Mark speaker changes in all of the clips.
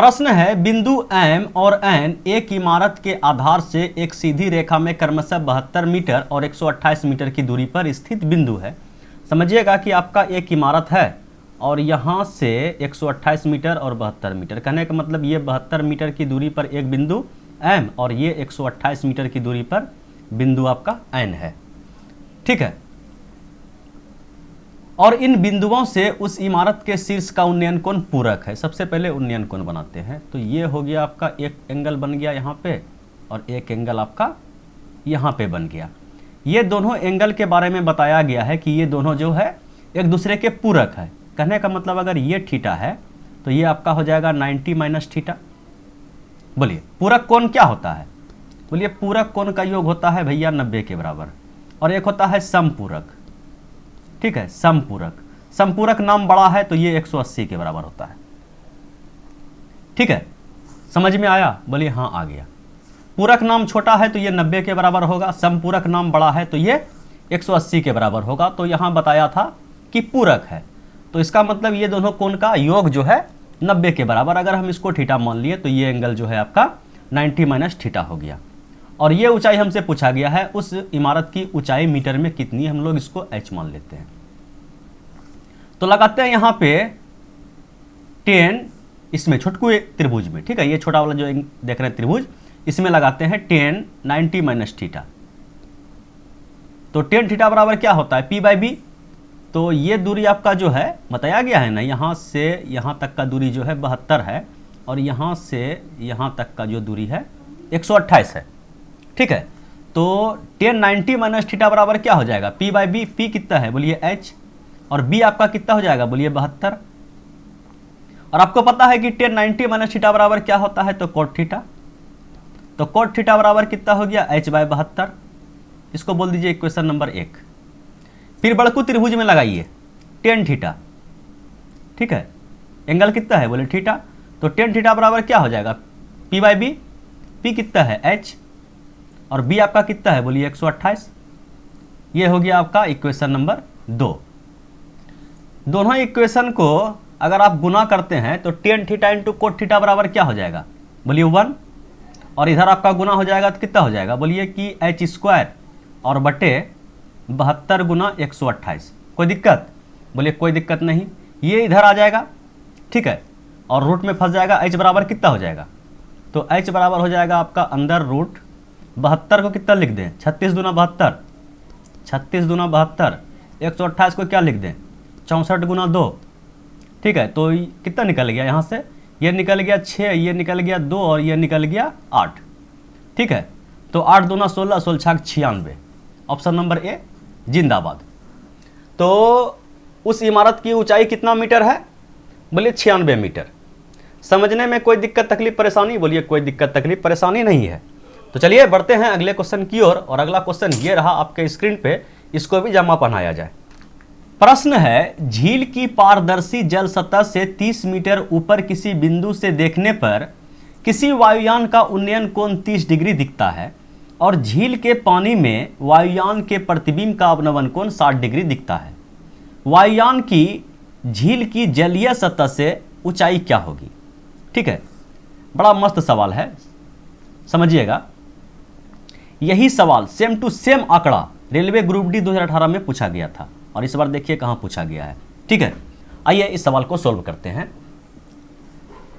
Speaker 1: प्रश्न है, बिंदु M और N एक इमारत के आधार से एक सीधी रेखा में क्रमशः 72 मीटर और 128 मीटर की दूरी पर स्थित बिंदु है। समझिएगा कि आपका एक इमारत है और यहाँ से 128 मीटर और 72 मीटर, कहने का मतलब ये 72 मीटर की दूरी पर एक बिंदु M और ये 128 मीटर की दूरी पर बिंदु आपका N है। ठीक है, और इन बिंदुओं से उस इमारत के शीर्ष का उन्नयन कोण पूरक है। सबसे पहले उन्नयन कोण बनाते हैं। तो ये हो गया आपका एक एंगल बन गया यहाँ पे और एक एंगल आपका यहाँ पे बन गया। ये दोनों एंगल के बारे में बताया गया है कि ये दोनों जो है एक दूसरे के पूरक है। कहने का मतलब अगर ये थीटा है तो ये आपका हो जाएगा 90 माइनस थीटा। बोलिए पूरक कोण क्या होता है? बोलिए पूरक कोण का योग होता है भैया 90 के बराबर, और एक होता है समपूरक। ठीक है, समपूरक, समपूरक नाम बड़ा है तो ये 180 के बराबर होता है। ठीक है, समझ में आया? बोलिए हाँ आ गया। पूरक नाम छोटा है तो ये 90 के बराबर होगा, समपूरक नाम बड़ा है तो ये 180 के बराबर होगा। तो यहाँ बताया था कि पूरक है, तो इसका मतलब ये दोनों कोण का योग जो है 90 के बराबर। अगर हम इसको थीटा मान लिए तो ये एंगल जो है आपका 90 माइनस थीटा हो गया। और ये ऊंचाई हमसे पूछा गया है, उस इमारत की ऊंचाई मीटर में कितनी, हम लोग इसको h मान लेते हैं। तो लगाते हैं यहाँ पे 10, इसमें छोटकू त्रिभुज में, ठीक है, ये छोटा वाला जो देख रहे हैं त्रिभुज, इसमें लगाते हैं 10 90 माइनस थीटा। तो 10 थीटा बराबर क्या होता है? p/b। तो ये दूरी आपका जो है बताया गया है ना, यहाँ से यहाँ तक का दूरी जो है 72 है और यहाँ से यहाँ तक का जो दूरी है 128 है। ठीक है, तो 10 90 माइनस थीटा बराबर क्या हो जाएगा? p/b। p कितना है? बोलिए h, और b आपका कितना हो जाएगा? बोलिए 72। और आपको पता है कि 10 90 माइनस थीटा बराबर क्या होता है? तो cot थीटा। तो cot थीटा बराबर कितना हो गया? h/72। इसको बोल दीजिए इक्वेशन नंबर 1। फिर बड़कू त्रिभुज में लगाइए 10 थीटा। ठीक है, एंगल कितना है? बोले थीटा। तो 10 थीटा बराबर क्या हो जाएगा? p/b। p कितना है? h, और b आपका कितना है? बोलिए 128। ये हो गया आपका इक्वेशन नंबर 2। दोनों इक्वेशन को अगर आप गुना करते हैं तो 10 थीटा इंटू कोट थीटा बराबर क्या हो जाएगा? बोलिए 1, और इधर आपका गुना हो जाएगा तो कितना हो जाएगा? बोलिए कि h स्क्वायर और बटे 72 गुना 128। कोई दिक्कत? बोलिए कोई दिक्कत नहीं, ये इधर आ जाएगा। ठीक है, और रूट में फंस जाएगा। h बराबर कितना हो जाएगा? तो h बराबर हो जाएगा आपका अंदर रूट 72 को कितना लिख दें? 36 दूना 72, 36 दूना 72। 128 को क्या लिख दें? 64 गुना 2। ठीक है, तो कितना निकल गया यहाँ से? ये निकल गया 6, ये निकल गया 2 और ये निकल गया 8। ठीक है, तो 8 दूना 16, 16 96। ऑप्शन नंबर ए जिंदाबाद। तो उस इमारत की ऊंचाई कितना मीटर है? बोलिए 96 मीटर। समझने में कोई दिक्कत तकलीफ परेशानी? बोलिए कोई दिक्कत तकलीफ परेशानी नहीं है। तो चलिए बढ़ते हैं अगले क्वेश्चन की ओर, और अगला क्वेश्चन ये रहा आपके स्क्रीन पे, इसको भी जमा पढ़ाया जाए। प्रश्न है, झील की पारदर्शी जल सतह से 30 मीटर ऊपर किसी बिंदु से देखने पर किसी वायुयान का उन्नयन कोण 30 डिग्री दिखता है और झील के पानी में वायुयान के प्रतिबिंब का अवनमन कोण 60 डिग्री दिखता है। वायुयान की झील की जलीय सतह से ऊंचाई क्या होगी? ठीक है, बड़ा मस्त सवाल है, समझिएगा। यही सवाल सेम टू सेम आंकड़ा रेलवे ग्रुप डी 2018 में पूछा गया था, और इस बार देखिए कहाँ पूछा गया है। ठीक है, आइए इस सवाल को सोल्व करते हैं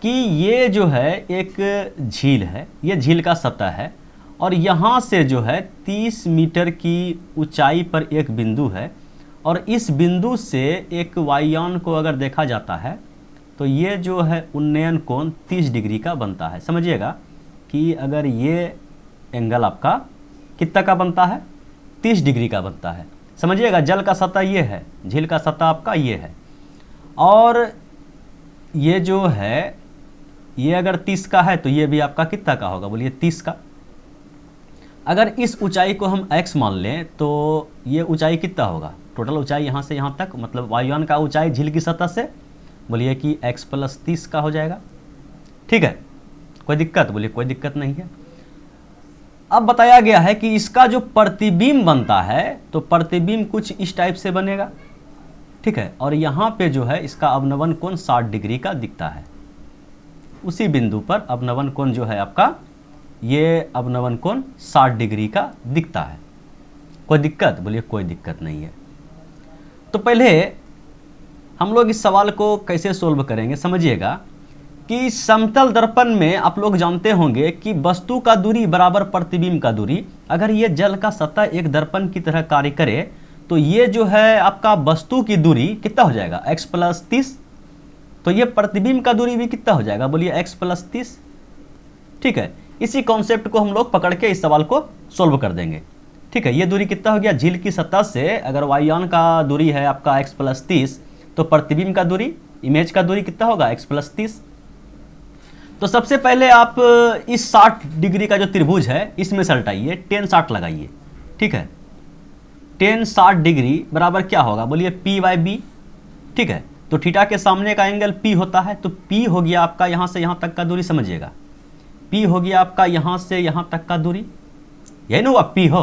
Speaker 1: कि ये जो है एक झील है, ये झील का सतह है, और यहाँ से जो है 30 मीटर की ऊंचाई पर एक बिंदु है, और इस बिंदु से एक वायुयान को अगर देखा जाता है तो ये जो है उन्नयन कोण 30 डिग्री का बनता है। समझिएगा कि अगर ये एंगल आपका कितना का बनता है? 30 डिग्री का बनता है। समझिएगा, जल का सतह ये है, झील का सतह आपका ये है, और ये जो है ये अगर 30 का है तो ये भी आपका कितना का होगा? बोलिए 30 का। अगर इस ऊंचाई को हम x मान लें तो ये ऊंचाई कितना होगा? टोटल ऊंचाई यहाँ से यहाँ तक, मतलब वायुयान का ऊंचाई झील की सतह से, बोलिए कि x + 30 का हो जाएगा। ठीक है, कोई दिक्कत? बोलिए कोई दिक्कत नहीं है। अब बताया गया है कि इसका जो प्रतिबिंब बनता है तो प्रतिबिंब कुछ इस टाइप से बनेगा। ठीक है, और यहाँ पे जो है इसका अवनमन कोण 60 डिग्री का दिखता है। उसी बिंदु पर अवनवन कोण जो है आपका, ये अवनवन कोण 60 डिग्री का दिखता है। कोई दिक्कत? बोलिए कोई दिक्कत नहीं है। तो पहले हम लोग इस सवाल को कैसे सोल्व करेंगे, समझिएगा कि समतल दर्पण में आप लोग जानते होंगे कि वस्तु का दूरी बराबर प्रतिबिंब का दूरी। अगर ये जल का सतह एक दर्पण की तरह कार्य करे तो ये जो है आपका वस्तु की दूरी कितना हो जाएगा, x + 30। तो ये प्रतिबिंब का दूरी भी कितना हो जाएगा, बोलिए x + 30। ठीक है, इसी कॉन्सेप्ट को हम लोग पकड़ के इस सवाल को सोल्व कर देंगे। ठीक है, ये दूरी कितना हो गया, झील की सतह से अगर वायुयान का दूरी है आपका x + 30 तो प्रतिबिंब का दूरी, इमेज का दूरी कितना होगा, x + 30। तो सबसे पहले आप इस 60 डिग्री का जो त्रिभुज है इसमें से हटाइए, tan 60 लगाइए। ठीक है, tan 60 डिग्री बराबर क्या होगा, बोलिए P/B। ठीक है, तो थीटा के सामने का एंगल P होता है, तो P हो गया आपका यहाँ से यहाँ तक का दूरी, समझिएगा P हो गया आपका यहाँ से यहाँ तक का दूरी, यही ना हुआ P हो।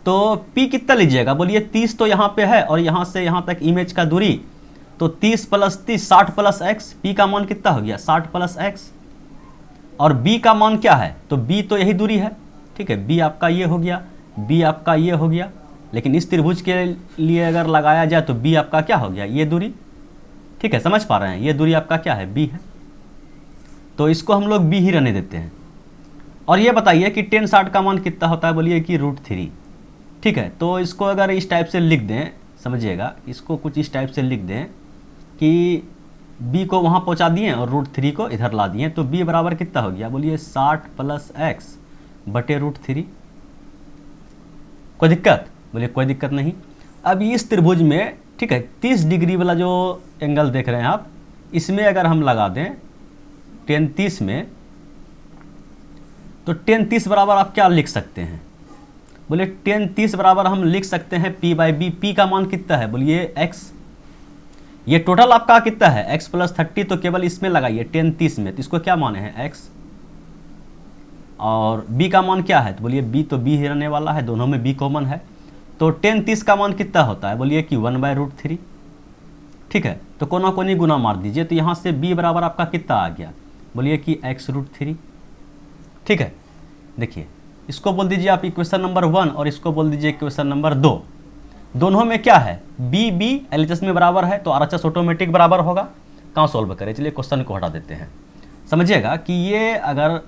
Speaker 1: तो P कितना लीजिएगा, बोलिए 30 तो यहाँ पे है और यहाँ से यहाँ तक इमेज का दूरी, तो 30 + 30 60 + x। P का मान कितना हो गया, 60 + x। और B का मान क्या है, तो B तो यही दूरी है। ठीक है, B आपका ये हो गया, B आपका ये हो गया, लेकिन इस त्रिभुज के लिए अगर लगाया जाए तो B आपका क्या हो गया, ये दूरी। ठीक है, समझ पा रहे हैं, ये दूरी आपका क्या है, B है। तो इसको हम लोग B ही रहने देते हैं। और ये बताइए कि tan 60 का मान कितना होता है, बोलिए कि √3। ठीक है, तो इसको अगर इस टाइप से लिख दें, समझिएगा इसको कुछ इस टाइप से लिख दें कि B को वहाँ पहुँचा दिए और √3 को इधर ला दिए, तो B बराबर कितना हो गया, बोलिए 60 + x बटे √3। कोई दिक्कत, बोलिए कोई दिक्कत नहीं। अब इस त्रिभुज में, ठीक है, 30 डिग्री वाला जो एंगल देख रहे हैं आप, इसमें अगर हम लगा दें tan 30 में, तो tan 30 बराबर आप क्या लिख सकते हैं, बोले tan 30 बराबर हम लिख सकते हैं P/B। P का मान कितना है, बोलिए x। ये टोटल आपका कितना है, x + 30, तो केवल इसमें लगाइए tan 30 में, तो इसको क्या माने हैं, x। और B का मान क्या है, तो बोलिए B तो B ही रहने वाला है, दोनों में B कॉमन है। तो tan 30 का मान कितना होता है, बोलिए कि 1/√3। ठीक है, तो कोना कोनी गुना मार दीजिए, तो यहाँ से B बराबर आपका कितना आ गया, बोलिए कि x√3। ठीक है, देखिए इसको बोल दीजिए आप इक्वेशन नंबर 1 और इसको बोल दीजिए इक्वेशन नंबर 2। दोनों में क्या है, B LHS में बराबर है, तो RHS ऑटोमेटिक बराबर होगा। कहाँ सॉल्व करें, चलिए क्वेश्चन को हटा देते हैं। समझिएगा कि ये अगर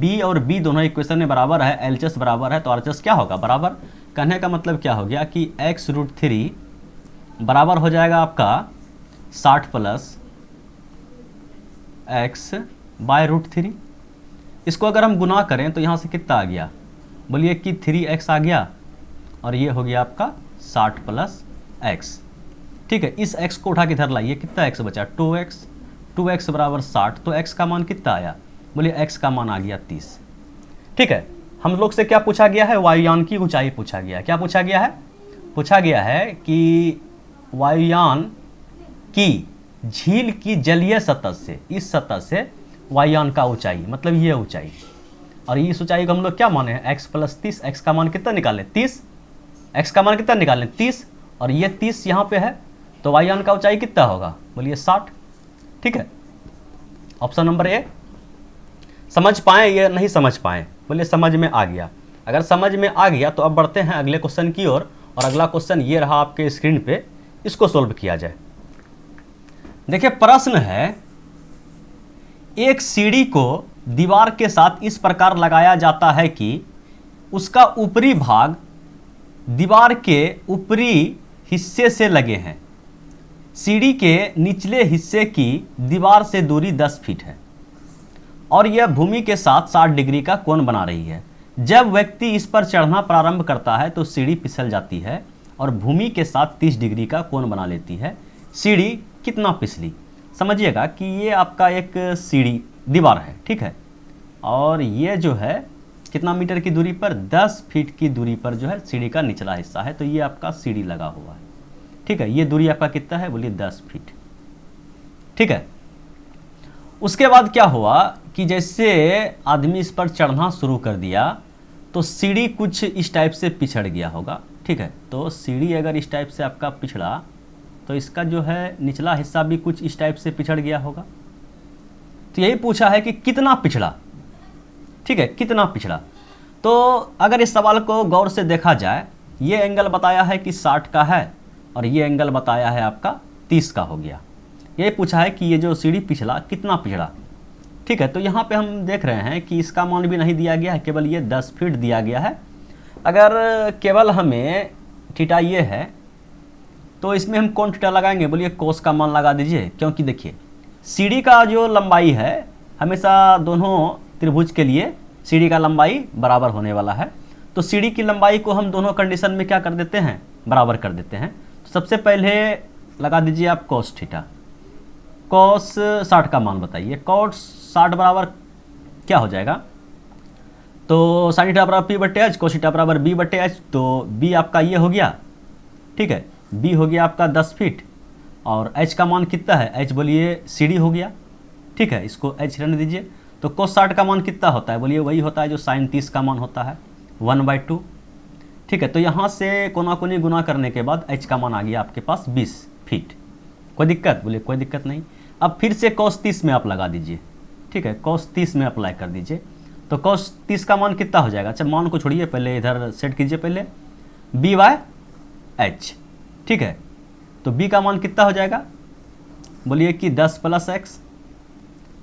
Speaker 1: B और B दोनों इक्वेशन में बराबर है, LHS बराबर है, तो RHS क्या होगा, बराबर। कहने का मतलब क्या हो गया कि x√3 बराबर हो जाएगा आपका 60 + x/√3। इसको अगर हम गुना करें तो यहाँ से कितना आ गया, बोलिए कि 3x आ गया, और ये हो गया आपका 60 + x। ठीक है, इस x को उठा के इधर लाइए, कितना x बचा, 2x। 2x बराबर 60, तो x का मान कितना आया, बोलिए x का मान आ गया 30। ठीक है, हम लोग से क्या पूछा गया है, वायुयान की ऊंचाई पूछा गया है। क्या पूछा गया है, पूछा गया है कि वायुयान की झील की जलीय सतह से, इस सतह से वायुयान का ऊंचाई, मतलब ये ऊंचाई, और इस ऊंचाई को हम लोग क्या माने हैं, x + 30। x का मान कितना निकालें, 30। x का मान कितना निकालें, 30, और ये 30 यहाँ पे है, तो वायुयान का ऊंचाई कितना होगा, बोलिए 60। ठीक है, ऑप्शन नंबर ए। समझ पाए या नहीं समझ पाए, बोलिए समझ में आ गया। अगर समझ में आ गया तो अब बढ़ते हैं अगले क्वेश्चन की ओर, और अगला क्वेश्चन ये रहा आपके स्क्रीन पे, इसको सोल्व किया जाए। देखिए प्रश्न है, एक सीढ़ी को दीवार के साथ इस प्रकार लगाया जाता है कि उसका ऊपरी भाग दीवार के ऊपरी हिस्से से लगे हैं। सीढ़ी के निचले हिस्से की दीवार से दूरी 10 फीट है और यह भूमि के साथ 60 डिग्री का कोण बना रही है। जब व्यक्ति इस पर चढ़ना प्रारंभ करता है तो सीढ़ी फिसल जाती है और भूमि के साथ 30 डिग्री का कोण बना लेती है। सीढ़ी कितना फिसली, समझिएगा कि ये आपका एक सीढ़ी दीवार है, ठीक है, और ये जो है कितना मीटर की दूरी पर, 10 फीट की दूरी पर जो है सीढ़ी का निचला हिस्सा है, तो ये आपका सीढ़ी लगा हुआ है, ठीक है। ये दूरी आपका कितना है, बोलिए 10 फीट, ठीक है। उसके बाद क्या हुआ कि जैसे आदमी इस पर चढ़ना शुरू कर दिया तो सीढ़ी कुछ इस टाइप से पिछड़ गया होगा, ठीक है। तो सीढ़ी अगर इस टाइप से आपका पिछड़ा तो इसका जो है निचला हिस्सा भी कुछ इस टाइप से पिछड़ गया होगा, तो यही पूछा है कि कितना पिछड़ा, ठीक है, कितना पिछड़ा। तो अगर इस सवाल को गौर से देखा जाए, ये एंगल बताया है कि 60 का है और ये एंगल बताया है आपका 30 का हो गया। यही पूछा है कि ये जो सीढ़ी पिछड़ा कितना पिछड़ा, ठीक है। तो यहाँ पे हम देख रहे हैं कि इसका मान भी नहीं दिया गया है, केवल ये 10 फीट दिया गया है। अगर केवल हमें थीटा ये है तो इसमें हम कौन थीटा लगाएंगे, बोलिए कोस का मान लगा दीजिए, क्योंकि देखिए सीढ़ी का जो लंबाई है हमेशा दोनों त्रिभुज के लिए सीढ़ी का लंबाई बराबर होने वाला है। तो सीढ़ी की लंबाई को हम दोनों कंडीशन में क्या कर देते हैं, बराबर कर देते हैं। तो सबसे पहले लगा दीजिए आप कोस थीटा। कोस 60 का मान बताइए, कोस 60 बराबर क्या हो जाएगा, तो साइन थीटा बराबर पी बटे एच, कोस थीटा बराबर बी बटे एच। तो बी आपका ये हो गया, ठीक है, बी हो गया आपका 10 फीट और एच का मान कितना है, एच बोलिए सीढ़ी हो गया, ठीक है, इसको एच रहने दीजिए। तो कोस 60 का मान कितना होता है, बोलिए वही होता है जो साइन 30 का मान होता है, 1/2, ठीक है। तो यहाँ से कोना कोनी गुना करने के बाद एच का मान आ गया आपके पास 20 फीट। कोई दिक्कत, बोलिए कोई दिक्कत नहीं। अब फिर से कोस 30 में आप लगा दीजिए, ठीक है, कोस 30 में अप्लाई कर दीजिए। तो कोस 30 का मान कितना हो जाएगा, अच्छा मान को छोड़िए, पहले इधर सेट कीजिए, पहले b/h, ठीक है। तो b का मान कितना हो जाएगा, बोलिए कि 10 + x,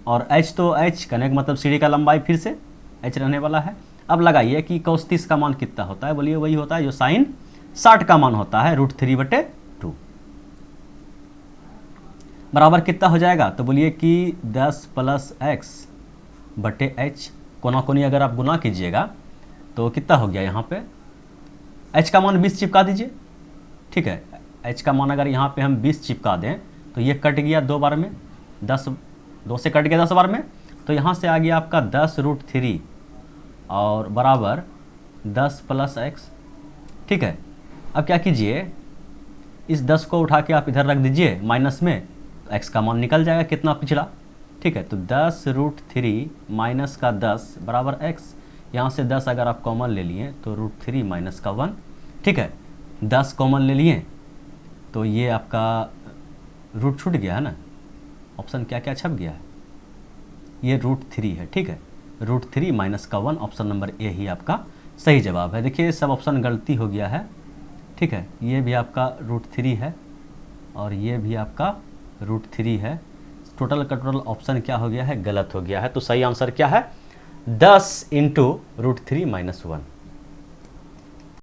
Speaker 1: और h तो h कहने का मतलब सीढ़ी का लंबाई फिर से h रहने वाला है। अब लगाइए कि cos 30 का मान कितना होता है, बोलिए वही होता है जो साइन 60 का मान होता है, √3/2 बराबर कितना हो जाएगा, तो बोलिए कि 10 + x बटे h, कोना कोनी अगर आप गुना कीजिएगा तो कितना हो गया, यहाँ पे h का मान 20 चिपका दीजिए, ठीक है। h का मान अगर यहाँ पे हम 20 चिपका दें तो ये कट गया 2 बार में, 10 2 से कट गया 10 बार में, तो यहाँ से आ गया आपका 10√3 और बराबर 10 + x, ठीक है। अब क्या कीजिए, इस 10 को उठा के आप इधर रख दीजिए माइनस में, तो x का मान निकल जाएगा कितना पिछड़ा, ठीक है। तो 10√3 माइनस का 10 बराबर x, यहाँ से 10 अगर आप कॉमन ले लिए तो √3 माइनस का 1, ठीक है। 10 कॉमन ले लिए तो ये आपका रूट छूट गया है ना, ऑप्शन क्या क्या छप गया है, ये √3 है, ठीक है। √3 माइनस का 1, ऑप्शन नंबर ए ही आपका सही जवाब है। देखिए सब ऑप्शन गलती हो गया है, ठीक है। ये भी आपका √3 है और ये भी आपका √3 है। टोटल का टोटल ऑप्शन क्या हो गया है, गलत हो गया है। तो सही आंसर क्या है, 10 × √3 - 1।